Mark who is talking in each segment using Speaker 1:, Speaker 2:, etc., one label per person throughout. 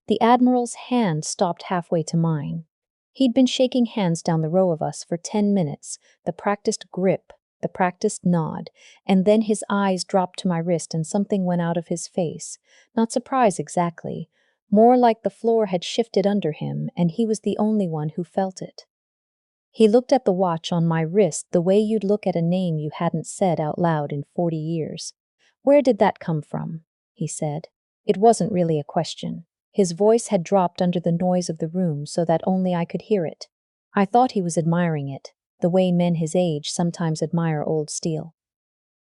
Speaker 1: The Admiral's hand stopped halfway to mine. He'd been shaking hands down the row of us for 10 minutes, the practiced grip, the practiced nod, and then his eyes dropped to my wrist and something went out of his face. Not surprise exactly, more like the floor had shifted under him and he was the only one who felt it. He looked at the watch on my wrist the way you'd look at a name you hadn't said out loud in 40 years. "Where did that come from?" he said. It wasn't really a question. His voice had dropped under the noise of the room so that only I could hear it. I thought he was admiring it, the way men his age sometimes admire old steel.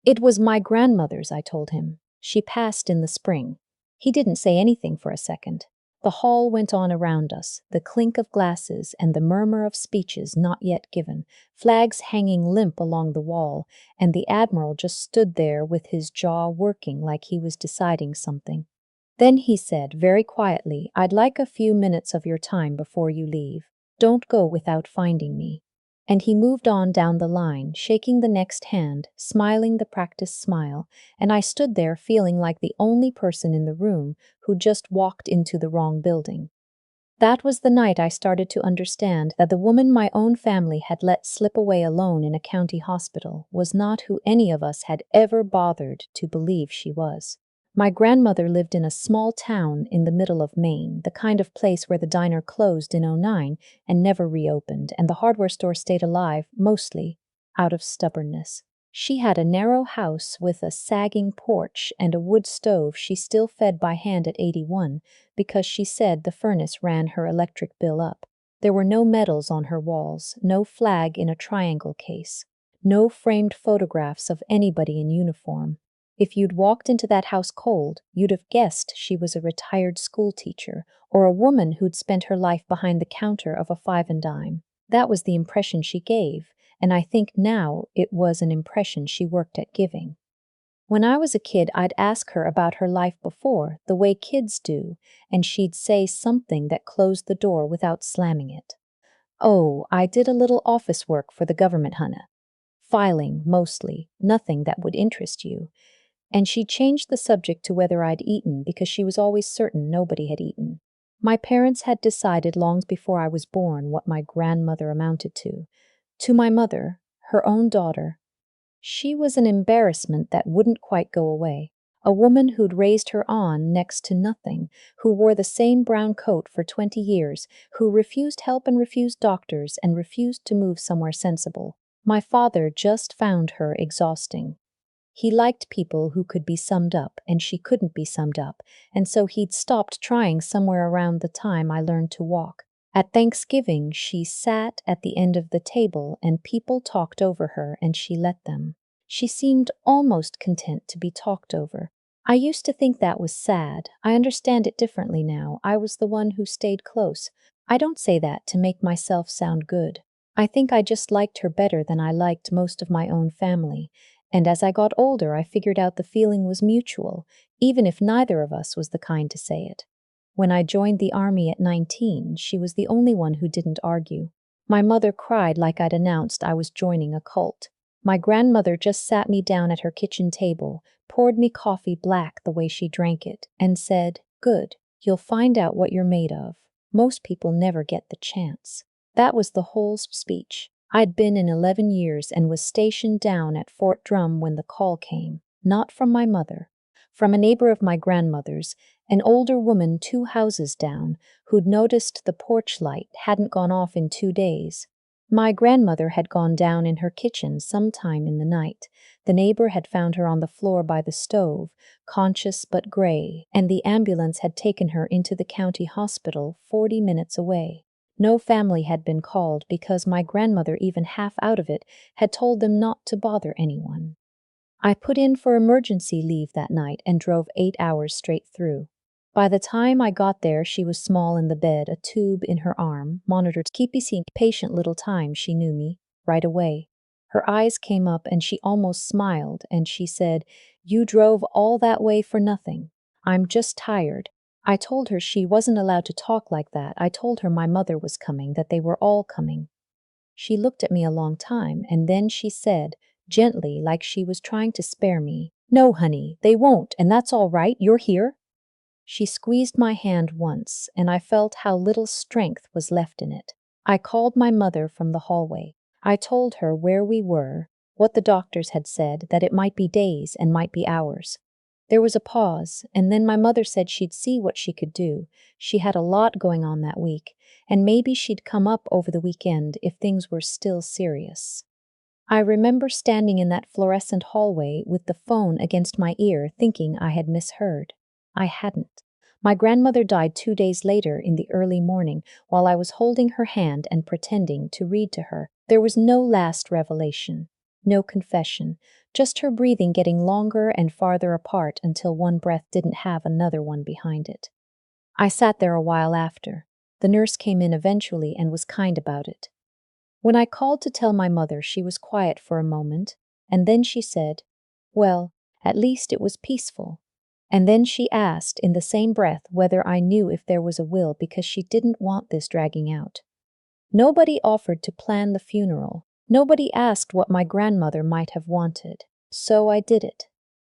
Speaker 1: "It was my grandmother's," I told him. "She passed in the spring." He didn't say anything for a second. The hall went on around us, the clink of glasses and the murmur of speeches not yet given, flags hanging limp along the wall, and the Admiral just stood there with his jaw working like he was deciding something. Then he said, very quietly, "I'd like a few minutes of your time before you leave. Don't go without finding me." And he moved on down the line, shaking the next hand, smiling the practiced smile, and I stood there feeling like the only person in the room who just walked into the wrong building. That was the night I started to understand that the woman my own family had let slip away alone in a county hospital was not who any of us had ever bothered to believe she was. My grandmother lived in a small town in the middle of Maine, the kind of place where the diner closed in '09 and never reopened, and the hardware store stayed alive, mostly, out of stubbornness. She had a narrow house with a sagging porch and a wood stove she still fed by hand at 81 because she said the furnace ran her electric bill up. There were no medals on her walls, no flag in a triangle case, no framed photographs of anybody in uniform. If you'd walked into that house cold, you'd have guessed she was a retired school teacher or a woman who'd spent her life behind the counter of a five and dime. That was the impression she gave, and I think now it was an impression she worked at giving. When I was a kid, I'd ask her about her life before, the way kids do, and she'd say something that closed the door without slamming it. "Oh, I did a little office work for the government, Hannah. Filing, mostly, nothing that would interest you." And she changed the subject to whether I'd eaten because she was always certain nobody had eaten. My parents had decided long before I was born what my grandmother amounted to. To my mother, her own daughter, she was an embarrassment that wouldn't quite go away. A woman who'd raised her on next to nothing, who wore the same brown coat for 20 years, who refused help and refused doctors and refused to move somewhere sensible. My father just found her exhausting. He liked people who could be summed up, and she couldn't be summed up, and so he'd stopped trying somewhere around the time I learned to walk. At Thanksgiving, she sat at the end of the table and people talked over her and she let them. She seemed almost content to be talked over. I used to think that was sad. I understand it differently now. I was the one who stayed close. I don't say that to make myself sound good. I think I just liked her better than I liked most of my own family. And as I got older, I figured out the feeling was mutual, even if neither of us was the kind to say it. When I joined the army at 19, she was the only one who didn't argue. My mother cried like I'd announced I was joining a cult. My grandmother just sat me down at her kitchen table, poured me coffee black the way she drank it, and said, "Good, you'll find out what you're made of. Most people never get the chance." That was the whole speech. I'd been in 11 years and was stationed down at Fort Drum when the call came, not from my mother, from a neighbor of my grandmother's, an older woman 2 houses down, who'd noticed the porch light hadn't gone off in 2 days. My grandmother had gone down in her kitchen sometime in the night. The neighbor had found her on the floor by the stove, conscious but gray, and the ambulance had taken her into the county hospital 40 minutes away. No family had been called because my grandmother, even half out of it, had told them not to bother anyone. I put in for emergency leave that night and drove 8 hours straight through. By the time I got there, she was small in the bed, a tube in her arm, monitored. Keeping patient little time, she knew me right away. Her eyes came up and she almost smiled, and she said, "You drove all that way for nothing. I'm just tired." I told her she wasn't allowed to talk like that. I told her my mother was coming, that they were all coming. She looked at me a long time, and then she said, gently, like she was trying to spare me, "No, honey, they won't, and that's all right. You're here." She squeezed my hand once, and I felt how little strength was left in it. I called my mother from the hallway. I told her where we were, what the doctors had said, that it might be days and might be hours. There was a pause, and then my mother said she'd see what she could do. She had a lot going on that week, and maybe she'd come up over the weekend if things were still serious. I remember standing in that fluorescent hallway with the phone against my ear, thinking I had misheard. I hadn't. My grandmother died 2 days later in the early morning while I was holding her hand and pretending to read to her. There was no last revelation, no confession, just her breathing getting longer and farther apart until one breath didn't have another one behind it. I sat there a while after. The nurse came in eventually and was kind about it. When I called to tell my mother, she was quiet for a moment, and then she said, "Well, at least it was peaceful." And then she asked in the same breath whether I knew if there was a will because she didn't want this dragging out. Nobody offered to plan the funeral. Nobody asked what my grandmother might have wanted. So I did it.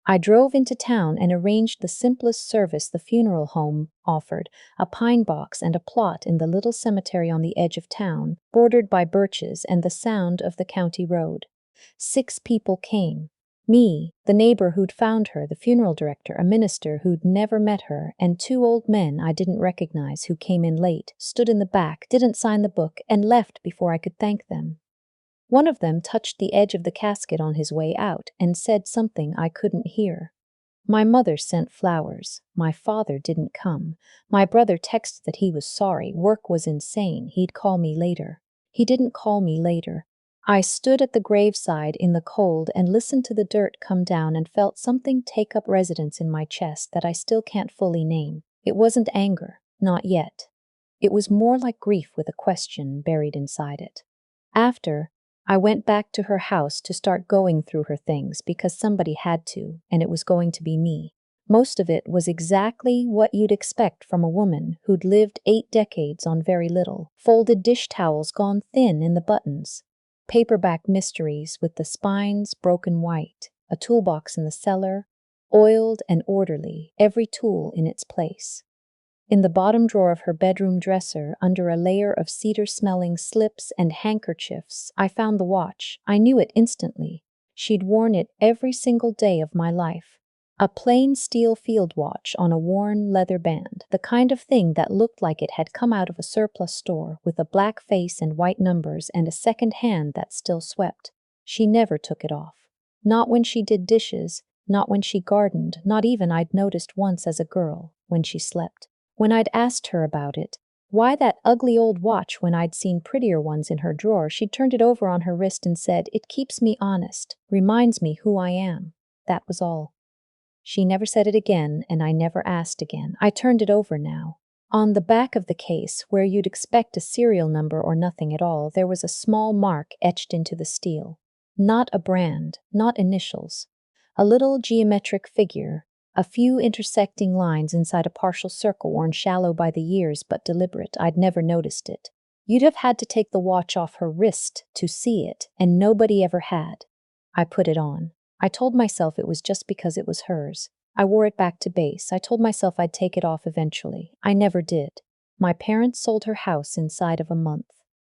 Speaker 1: I drove into town and arranged the simplest service the funeral home offered, a pine box and a plot in the little cemetery on the edge of town, bordered by birches and the sound of the county road. 6 people came. Me, the neighbor who'd found her, the funeral director, a minister who'd never met her, and 2 old men I didn't recognize who came in late, stood in the back, didn't sign the book, and left before I could thank them. One of them touched the edge of the casket on his way out and said something I couldn't hear. My mother sent flowers. My father didn't come. My brother texted that he was sorry. Work was insane. He'd call me later. He didn't call me later. I stood at the graveside in the cold and listened to the dirt come down and felt something take up residence in my chest that I still can't fully name. It wasn't anger, not yet. It was more like grief with a question buried inside it. After, I went back to her house to start going through her things because somebody had to, and it was going to be me. Most of it was exactly what you'd expect from a woman who'd lived 8 decades on very little. Folded dish towels gone thin in the buttons, paperback mysteries with the spines broken white, a toolbox in the cellar, oiled and orderly, every tool in its place. In the bottom drawer of her bedroom dresser, under a layer of cedar-smelling slips and handkerchiefs, I found the watch. I knew it instantly. She'd worn it every single day of my life. A plain steel field watch on a worn leather band, the kind of thing that looked like it had come out of a surplus store, with a black face and white numbers and a second hand that still swept. She never took it off. Not when she did dishes, not when she gardened, not even, I'd noticed once as a girl, when she slept. When I'd asked her about it, why that ugly old watch when I'd seen prettier ones in her drawer, she'd turned it over on her wrist and said, "It keeps me honest, reminds me who I am." That was all. She never said it again, and I never asked again. I turned it over now. On the back of the case, where you'd expect a serial number or nothing at all, there was a small mark etched into the steel. Not a brand, not initials. A little geometric figure, a few intersecting lines inside a partial circle worn shallow by the years but deliberate. I'd never noticed it. You'd have had to take the watch off her wrist to see it, and nobody ever had. I put it on. I told myself it was just because it was hers. I wore it back to base. I told myself I'd take it off eventually. I never did. My parents sold her house inside of a month.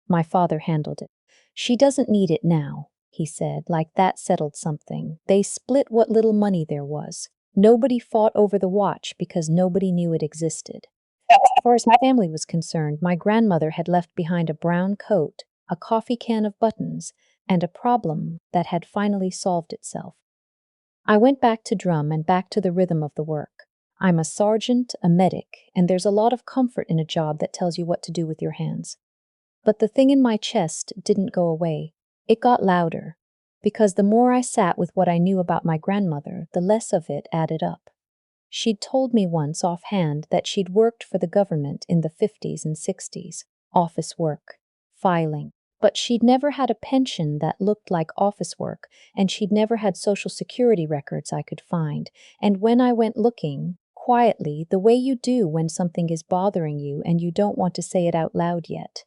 Speaker 1: My father handled it. "She doesn't need it now," he said, like that settled something. They split what little money there was. Nobody fought over the watch because nobody knew it existed. As far as my family was concerned, my grandmother had left behind a brown coat, a coffee can of buttons, and a problem that had finally solved itself. I went back to drum and back to the rhythm of the work. I'm a sergeant, a medic, and there's a lot of comfort in a job that tells you what to do with your hands. But the thing in my chest didn't go away. It got louder, because the more I sat with what I knew about my grandmother, the less of it added up. She'd told me once offhand that she'd worked for the government in the 50s and 60s, office work, filing. But she'd never had a pension that looked like office work, and she'd never had Social Security records I could find. And when I went looking, quietly, the way you do when something is bothering you and you don't want to say it out loud yet,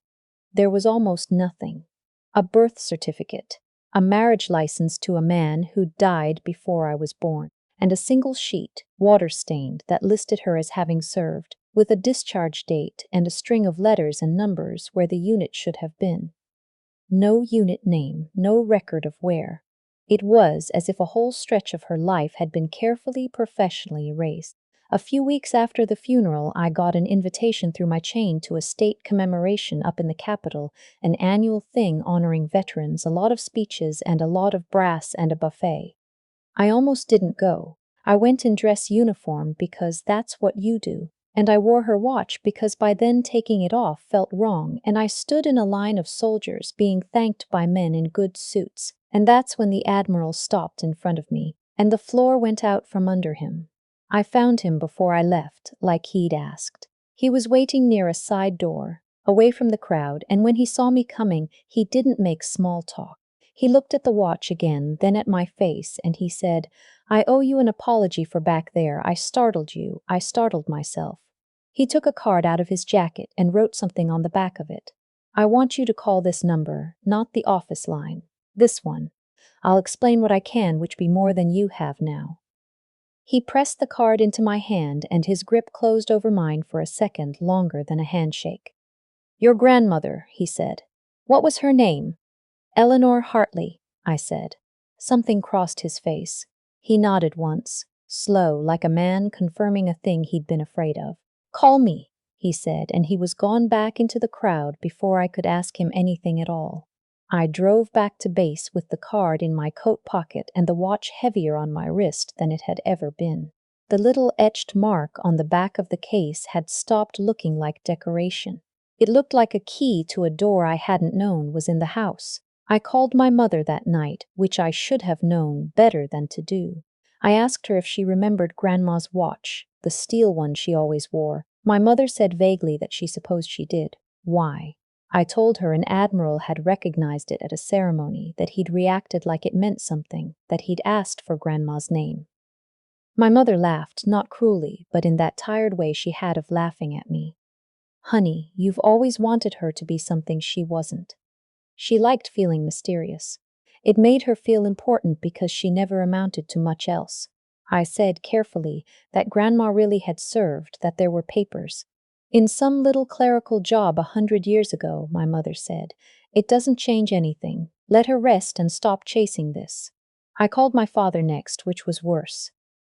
Speaker 1: there was almost nothing. A birth certificate, a marriage license to a man who died before I was born. and a single sheet, water-stained, that listed her as having served, with a discharge date and a string of letters and numbers where the unit should have been. No unit name, no record of where. It was as if a whole stretch of her life had been carefully, professionally erased. A few weeks after the funeral, I got an invitation through my chain to a state commemoration up in the Capitol, an annual thing honoring veterans, a lot of speeches and a lot of brass and a buffet. I almost didn't go. I went in dress uniform because that's what you do. And I wore her watch because by then taking it off felt wrong, and I stood in a line of soldiers being thanked by men in good suits, and that's when the Admiral stopped in front of me, and the floor went out from under him. I found him before I left, like he'd asked. He was waiting near a side door, away from the crowd, and when he saw me coming, he didn't make small talk. He looked at the watch again, then at my face, and he said, "I owe you an apology for back there. I startled you. I startled myself." He took a card out of his jacket and wrote something on the back of it. "I want you to call this number, not the office line. This one. I'll explain what I can, which be more than you have now." He pressed the card into my hand, and his grip closed over mine for a second longer than a handshake. "Your grandmother," he said. "What was her name?" "Eleanor Hartley," I said. Something crossed his face. He nodded once, slow, like a man confirming a thing he'd been afraid of. "Call me," he said, and he was gone back into the crowd before I could ask him anything at all. I drove back to base with the card in my coat pocket and the watch heavier on my wrist than it had ever been. The little etched mark on the back of the case had stopped looking like decoration. It looked like a key to a door I hadn't known was in the house. I called my mother that night, which I should have known better than to do. I asked her if she remembered Grandma's watch, the steel one she always wore. My mother said vaguely that she supposed she did. Why? I told her an Admiral had recognized it at a ceremony, that he'd reacted like it meant something, that he'd asked for Grandma's name. My mother laughed, not cruelly, but in that tired way she had of laughing at me. "Honey, you've always wanted her to be something she wasn't." She liked feeling mysterious. It made her feel important because she never amounted to much else. I said carefully that Grandma really had served, that there were papers. "In some little clerical job 100 years ago," my mother said. "It doesn't change anything. Let her rest and stop chasing this." I called my father next, which was worse.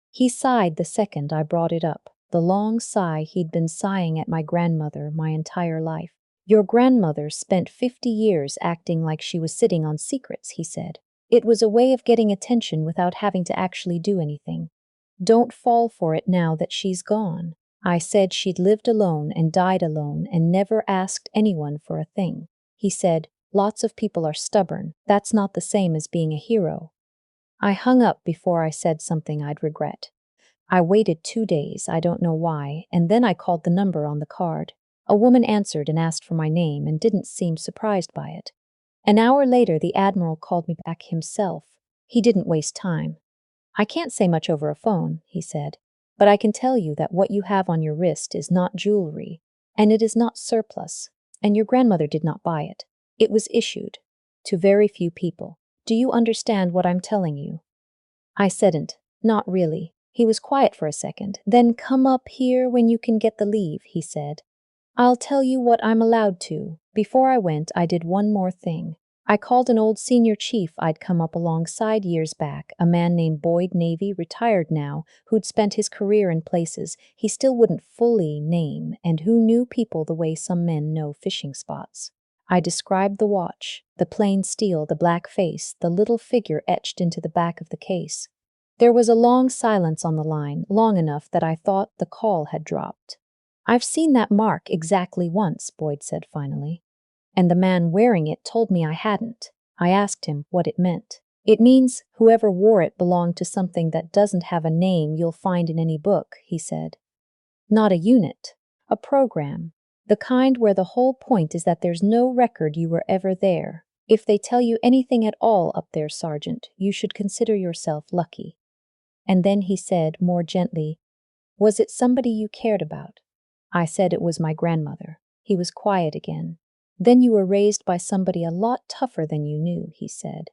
Speaker 1: He sighed the second I brought it up, the long sigh he'd been sighing at my grandmother my entire life. "Your grandmother spent 50 years acting like she was sitting on secrets," he said. "It was a way of getting attention without having to actually do anything. Don't fall for it now that she's gone." I said she'd lived alone and died alone and never asked anyone for a thing. He said, "Lots of people are stubborn. That's not the same as being a hero." I hung up before I said something I'd regret. I waited 2 days, I don't know why, and then I called the number on the card. A woman answered and asked for my name and didn't seem surprised by it. An hour later, the Admiral called me back himself. He didn't waste time. "I can't say much over a phone," he said, "but I can tell you that what you have on your wrist is not jewelry, and it is not surplus, and your grandmother did not buy it. It was issued to very few people. Do you understand what I'm telling you?" I saidn't. Not really. He was quiet for a second. "Then come up here when you can get the leave," he said. "I'll tell you what I'm allowed to." Before I went, I did one more thing. I called an old senior chief I'd come up alongside years back, a man named Boyd Navy, retired now, who'd spent his career in places he still wouldn't fully name, and who knew people the way some men know fishing spots. I described the watch, the plain steel, the black face, the little figure etched into the back of the case. There was a long silence on the line, long enough that I thought the call had dropped. "I've seen that mark exactly once," Boyd said finally. "And the man wearing it told me I hadn't." I asked him what it meant. "It means whoever wore it belonged to something that doesn't have a name you'll find in any book," he said. "Not a unit, a program. The kind where the whole point is that there's no record you were ever there. If they tell you anything at all up there, Sergeant, you should consider yourself lucky." And then he said, more gently, "Was it somebody you cared about?" I said it was my grandmother. He was quiet again. "Then you were raised by somebody a lot tougher than you knew," he said.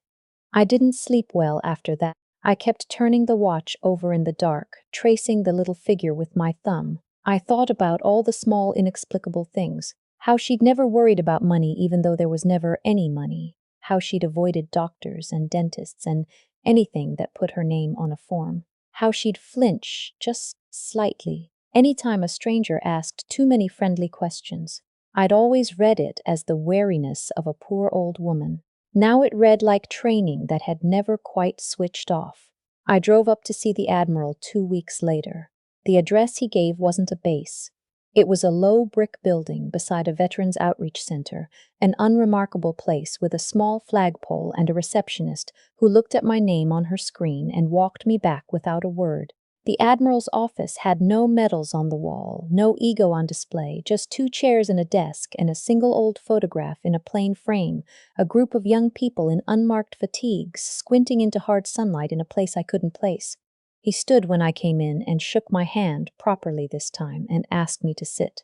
Speaker 1: I didn't sleep well after that. I kept turning the watch over in the dark, tracing the little figure with my thumb. I thought about all the small, inexplicable things. How she'd never worried about money even though there was never any money. How she'd avoided doctors and dentists and anything that put her name on a form. How she'd flinch, just slightly, anytime a stranger asked too many friendly questions. I'd always read it as the wariness of a poor old woman. Now it read like training that had never quite switched off. I drove up to see the Admiral 2 weeks later. The address he gave wasn't a base. It was a low brick building beside a Veterans Outreach Center, an unremarkable place with a small flagpole and a receptionist who looked at my name on her screen and walked me back without a word. The Admiral's office had no medals on the wall, no ego on display, just 2 chairs and a desk and a single old photograph in a plain frame, a group of young people in unmarked fatigues, squinting into hard sunlight in a place I couldn't place. He stood when I came in and shook my hand, properly this time, and asked me to sit.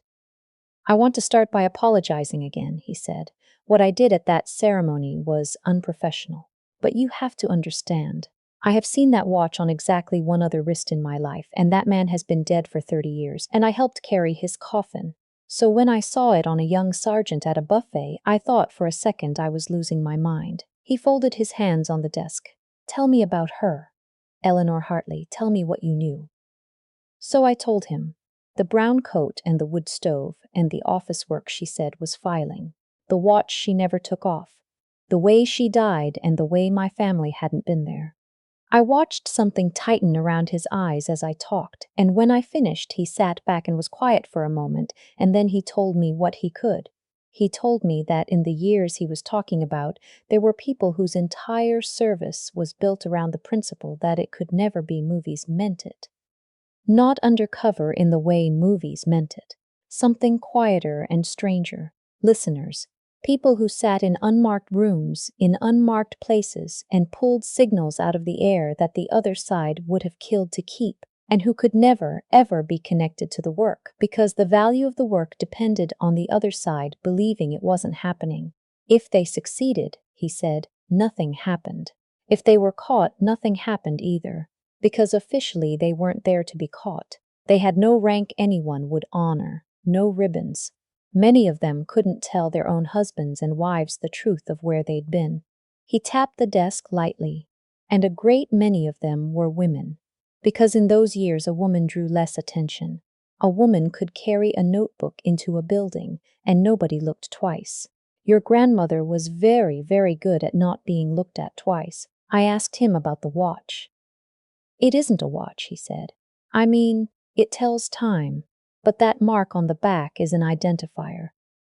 Speaker 1: "I want to start by apologizing again," he said. "What I did at that ceremony was unprofessional. But you have to understand. I have seen that watch on exactly one other wrist in my life, and that man has been dead for 30 years, and I helped carry his coffin. So when I saw it on a young sergeant at a buffet, I thought for a second I was losing my mind." He folded his hands on the desk. "Tell me about her. Eleanor Hartley, tell me what you knew." So I told him. The brown coat and the wood stove and the office work she said was filing. The watch she never took off. The way she died and the way my family hadn't been there. I watched something tighten around his eyes as I talked, and when I finished, he sat back and was quiet for a moment, and then he told me what he could. He told me that in the years he was talking about, there were people whose entire service was built around the principle that it could never be movies meant it. Not undercover in the way movies meant it. Something quieter and stranger. Listeners. People who sat in unmarked rooms, in unmarked places, and pulled signals out of the air that the other side would have killed to keep, and who could never, ever be connected to the work, because the value of the work depended on the other side believing it wasn't happening. If they succeeded, he said, nothing happened. If they were caught, nothing happened either, because officially they weren't there to be caught. They had no rank anyone would honor, no ribbons. Many of them couldn't tell their own husbands and wives the truth of where they'd been. He tapped the desk lightly, and a great many of them were women, because in those years a woman drew less attention. A woman could carry a notebook into a building, and nobody looked twice. Your grandmother was very, very good at not being looked at twice. I asked him about the watch. "It isn't a watch," he said. "I mean, it tells time. But that mark on the back is an identifier.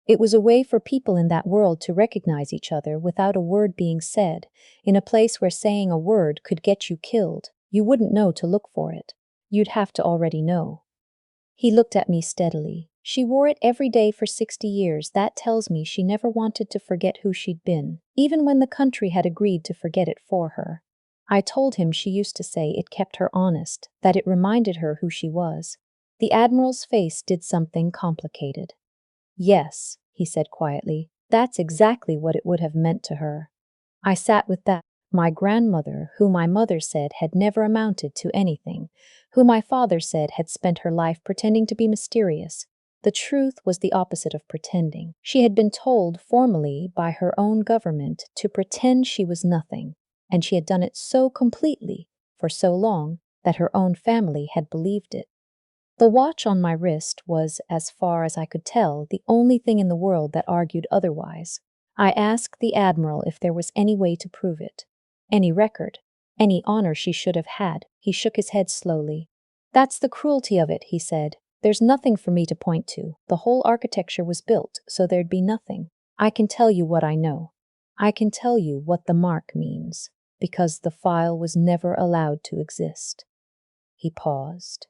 Speaker 1: It was a way for people in that world to recognize each other without a word being said, in a place where saying a word could get you killed. You wouldn't know to look for it. You'd have to already know." He looked at me steadily. "She wore it every day for 60 years. That tells me she never wanted to forget who she'd been, even when the country had agreed to forget it for her." I told him she used to say it kept her honest, that it reminded her who she was. The Admiral's face did something complicated. "Yes," he said quietly, "that's exactly what it would have meant to her." I sat with that. My grandmother, who my mother said had never amounted to anything, who my father said had spent her life pretending to be mysterious. The truth was the opposite of pretending. She had been told formally by her own government to pretend she was nothing, and she had done it so completely, for so long, that her own family had believed it. The watch on my wrist was, as far as I could tell, the only thing in the world that argued otherwise. I asked the Admiral if there was any way to prove it. Any record, any honor she should have had. He shook his head slowly. "That's the cruelty of it," he said. "There's nothing for me to point to. The whole architecture was built, so there'd be nothing. I can tell you what I know. I can tell you what the mark means, because the file was never allowed to exist." He paused.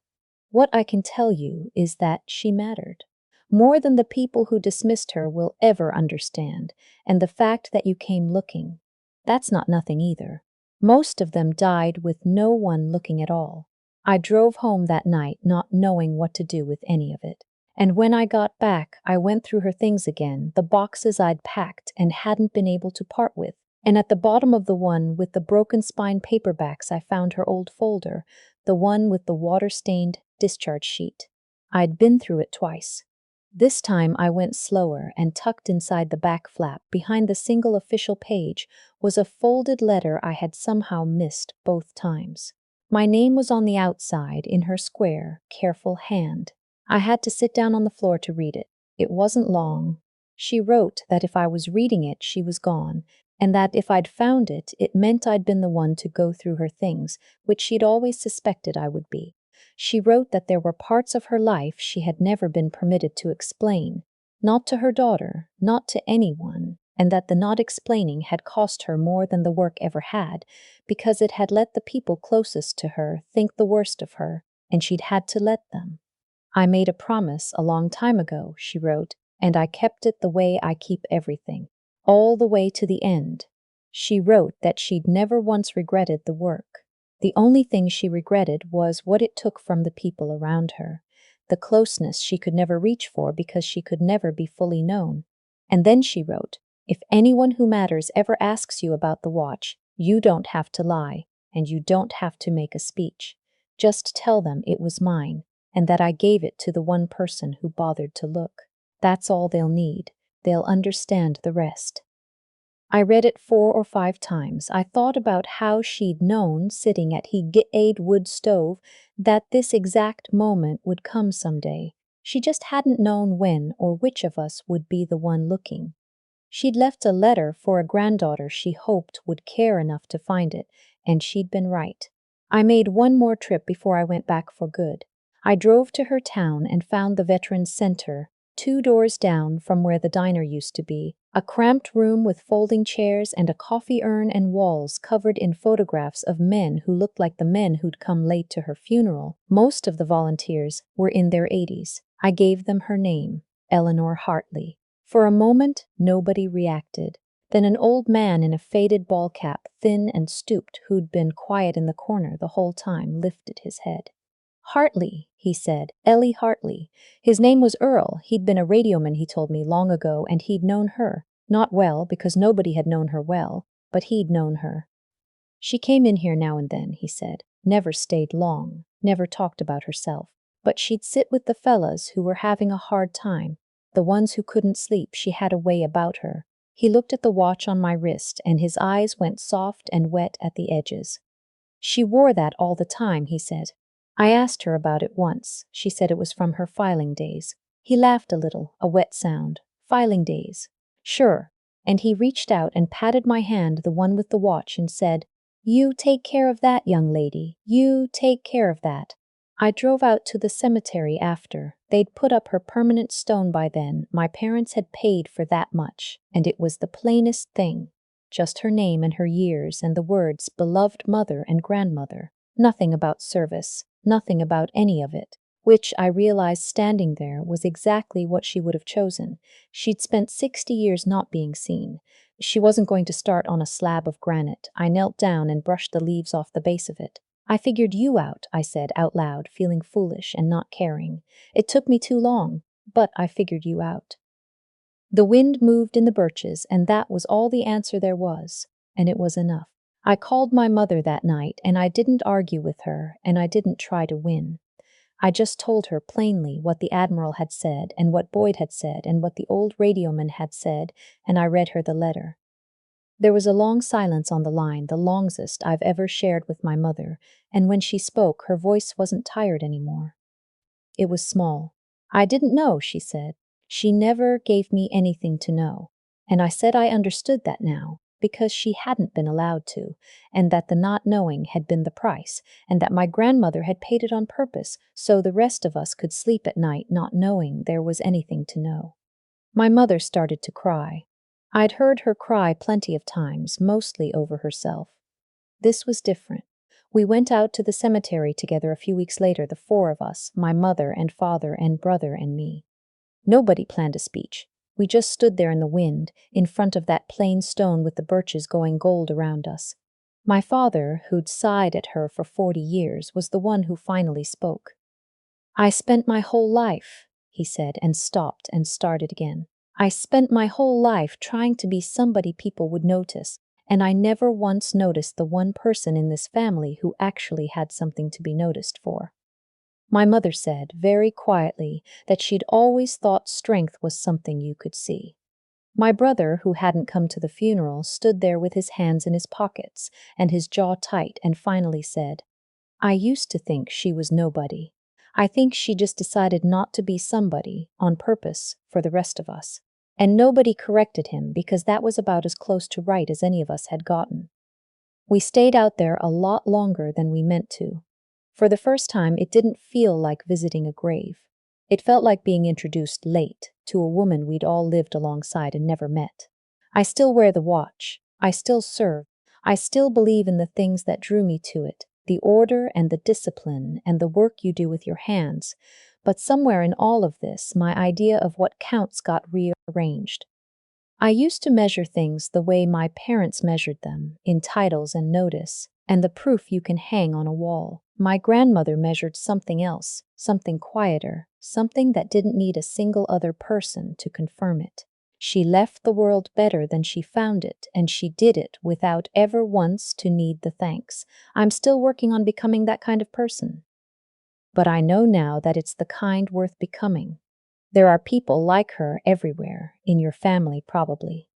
Speaker 1: "What I can tell you is that she mattered. More than the people who dismissed her will ever understand, and the fact that you came looking, that's not nothing either. Most of them died with no one looking at all. I drove home that night not knowing what to do with any of it. And when I got back, I went through her things again, the boxes I'd packed and hadn't been able to part with. And at the bottom of the one with the broken spine paperbacks, I found her old folder, the one with the water-stained discharge sheet. I'd been through it twice. This time I went slower, and tucked inside the back flap, behind the single official page, was a folded letter I had somehow missed both times. My name was on the outside, in her square, careful hand. I had to sit down on the floor to read it. It wasn't long. She wrote that if I was reading it, she was gone, and that if I'd found it, it meant I'd been the one to go through her things, which she'd always suspected I would be. She wrote that there were parts of her life she had never been permitted to explain, not to her daughter, not to anyone, and that the not explaining had cost her more than the work ever had, because it had let the people closest to her think the worst of her, and she'd had to let them. I made a promise a long time ago, she wrote, and I kept it the way I keep everything, all the way to the end. She wrote that she'd never once regretted the work. The only thing she regretted was what it took from the people around her, the closeness she could never reach for because she could never be fully known. And then she wrote, "If anyone who matters ever asks you about the watch, you don't have to lie, and you don't have to make a speech. Just tell them it was mine, and that I gave it to the one person who bothered to look. That's all they'll need. They'll understand the rest." I read it 4 or 5 times. I thought about how she'd known, sitting at he g'aid wood stove, that this exact moment would come someday. She just hadn't known when or which of us would be the one looking. She'd left a letter for a granddaughter she hoped would care enough to find it, and she'd been right. I made one more trip before I went back for good. I drove to her town and found the Veterans Center, 2 doors down from where the diner used to be, a cramped room with folding chairs and a coffee urn and walls covered in photographs of men who looked like the men who'd come late to her funeral. Most of the volunteers were in their 80s. I gave them her name, Eleanor Hartley. For a moment, nobody reacted. Then an old man in a faded ball cap, thin and stooped, who'd been quiet in the corner the whole time, lifted his head. "Hartley," he said, "Ellie Hartley. His name was Earl. He'd been a radioman, he told me, long ago, and he'd known her. Not well, because nobody had known her well, but he'd known her. She came in here now and then," he said. "Never stayed long, never talked about herself. But she'd sit with the fellas who were having a hard time, the ones who couldn't sleep. She had a way about her." He looked at the watch on my wrist, and his eyes went soft and wet at the edges. "She wore that all the time," he said. "I asked her about it once. She said it was from her filing days." He laughed a little, a wet sound. "Filing days. Sure." And he reached out and patted my hand, the one with the watch, and said, "You take care of that, young lady. You take care of that." I drove out to the cemetery after. They'd put up her permanent stone by then. My parents had paid for that much, and it was the plainest thing. Just her name and her years and the words "beloved mother and grandmother." Nothing about service, nothing about any of it, which I realized standing there was exactly what she would have chosen. She'd spent 60 years not being seen. She wasn't going to start on a slab of granite. I knelt down and brushed the leaves off the base of it. "I figured you out," I said out loud, feeling foolish and not caring. "It took me too long, but I figured you out." The wind moved in the birches, and that was all the answer there was, and it was enough. I called my mother that night, and I didn't argue with her, and I didn't try to win. I just told her plainly what the Admiral had said, and what Boyd had said, and what the old radioman had said, and I read her the letter. There was a long silence on the line, the longest I've ever shared with my mother, and when she spoke, her voice wasn't tired anymore. It was small. "I didn't know," she said. "She never gave me anything to know." And I said I understood that now, because she hadn't been allowed to, and that the not knowing had been the price, and that my grandmother had paid it on purpose, so the rest of us could sleep at night not knowing there was anything to know. My mother started to cry. I'd heard her cry plenty of times, mostly over herself. This was different. We went out to the cemetery together a few weeks later, the 4 of us, my mother and father and brother and me. Nobody planned a speech. We just stood there in the wind, in front of that plain stone with the birches going gold around us. My father, who'd sighed at her for 40 years, was the one who finally spoke. "I spent my whole life," he said, and stopped and started again. "I spent my whole life trying to be somebody people would notice, and I never once noticed the one person in this family who actually had something to be noticed for. My mother said, very quietly, that she'd always thought strength was something you could see. My brother, who hadn't come to the funeral, stood there with his hands in his pockets and his jaw tight and finally said, "I used to think she was nobody. I think she just decided not to be somebody on purpose for the rest of us." And nobody corrected him because that was about as close to right as any of us had gotten. We stayed out there a lot longer than we meant to. For the first time, it didn't feel like visiting a grave. It felt like being introduced late to a woman we'd all lived alongside and never met. I still wear the watch. I still serve. I still believe in the things that drew me to it, the order and the discipline and the work you do with your hands. But somewhere in all of this, my idea of what counts got rearranged. I used to measure things the way my parents measured them, in titles and notice, and the proof you can hang on a wall. My grandmother measured something else, something quieter, something that didn't need a single other person to confirm it. She left the world better than she found it, and she did it without ever once to need the thanks. I'm still working on becoming that kind of person. But I know now that it's the kind worth becoming. There are people like her everywhere, in your family probably.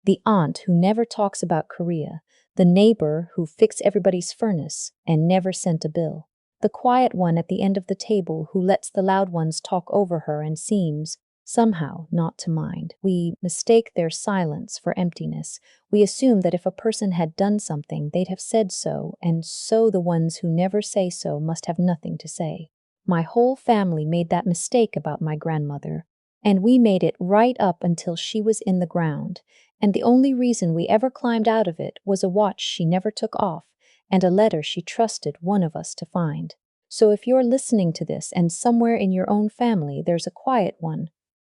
Speaker 1: The aunt who never talks about Korea, the neighbor who fixed everybody's furnace and never sent a bill, the quiet one at the end of the table who lets the loud ones talk over her and seems, somehow, not to mind. We mistake their silence for emptiness. We assume that if a person had done something, they'd have said so, and so the ones who never say so must have nothing to say. My whole family made that mistake about my grandmother, and we made it right up until she was in the ground, and the only reason we ever climbed out of it was a watch she never took off and a letter she trusted one of us to find. So if you're listening to this and somewhere in your own family there's a quiet one,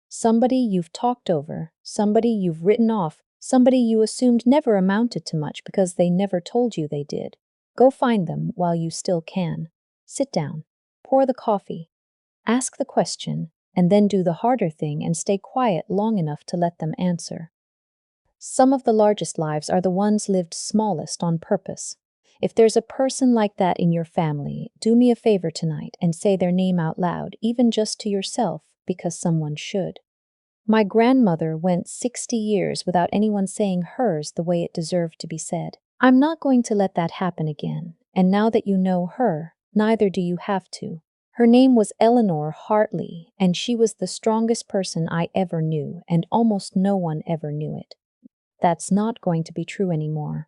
Speaker 1: somebody you've talked over, somebody you've written off, somebody you assumed never amounted to much because they never told you they did, go find them while you still can. Sit down. Pour the coffee, ask the question, and then do the harder thing and stay quiet long enough to let them answer. Some of the largest lives are the ones lived smallest on purpose. If there's a person like that in your family, do me a favor tonight and say their name out loud, even just to yourself, because someone should. My grandmother went 60 years without anyone saying hers the way it deserved to be said. I'm not going to let that happen again, and now that you know her, neither do you have to. Her name was Eleanor Hartley, and she was the strongest person I ever knew, and almost no one ever knew it. That's not going to be true anymore.